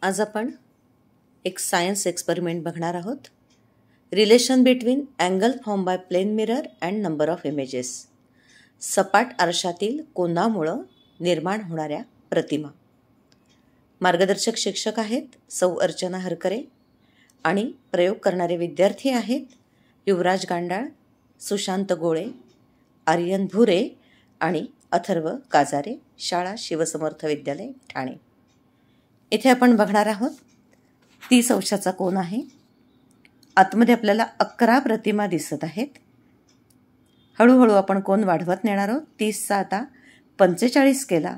आज आपण एक सायन्स एक्सपेरिमेंट बघणार आहोत. Relation between angle form by plane mirror and number of images. सपाट आरशातील कोनामुळं निर्माण होणाऱ्या प्रतिमा. मार्गदर्शक शिक्षक आहेत सौ अर्चना हरकरे आणि प्रयोग करणारे विद्यार्थी आहेत युवराज गांडाळ, सुशांत गोळे, आर्यन भुरे आणि अथर्व काजारे, शाळा शिवसमर्थ विद्यालय ठाणे. इथे आपण बघणार आहोत 30 अंशाचा कोन आहे. आतमध्ये आपल्याला 11 प्रतिमा दिसत आहेत. हळूहळू आपण कोन वाढवत नेणार आहोत. 30चा आता 45 केला.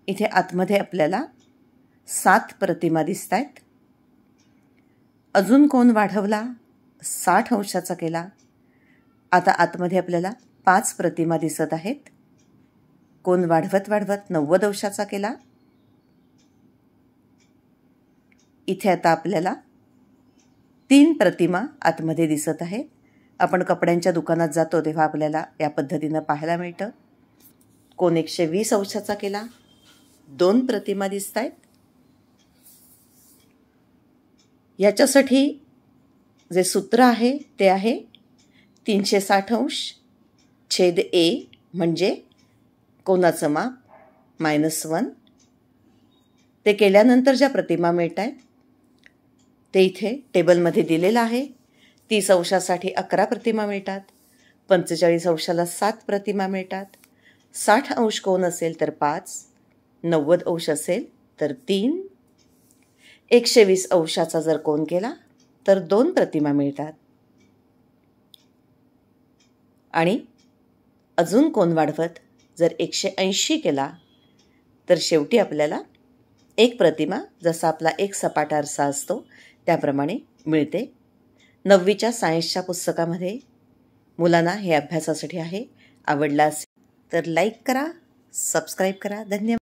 इथे आतमध्ये आपल्याला 7 प्रतिमा दिसत आहेत. अजून कोन वाढवला, 60 अंशाचा केला. आता आतमध्ये आपल्याला 5 प्रतिमा दिसत आहेत. कोन वाढवत वाढवत 90 अंशाचा केला. इथे आता आपल्याला 3 प्रतिमा आतमध्ये दिसत आहेत. आपण कपड्यांच्या दुकानात जातो तेव्हा आपल्याला या पद्धतीनं पाहायला मिळतं. कोन 120 अंशाचा केला. 2 प्रतिमा दिसत आहेत. याच्यासाठी जे सूत्र आहे ते आहे 360 अंश छेद a म्हणजे कोनाचं माप -1. ते केल्यानंतर ज्या प्रतिमा मिळत आहेत ते इथे टेबलमध्ये दिलेलं आहे. 30 अंशासाठी 11 प्रतिमा मिळतात. 45 अंशाला 7 प्रतिमा मिळतात. 60 अंश कोन असेल तर 5, 90 अंश असेल तर 3, 120 अंशाचा जर कोन केला तर 2 प्रतिमा मिळतात. आणि अजून कोन वाढवत जर 180 केला तर शेवटी आपल्याला 1 प्रतिमा, जसा आपला एक सपाट आरसा असतो त्याप्रमाणे मिळते. 9वीच्या सायन्सच्या पुस्तकामध्ये मुलांना हे अभ्यासासाठी आहे. आवडला असेल तर लाईक करा, सबस्क्राईब करा. धन्यवाद.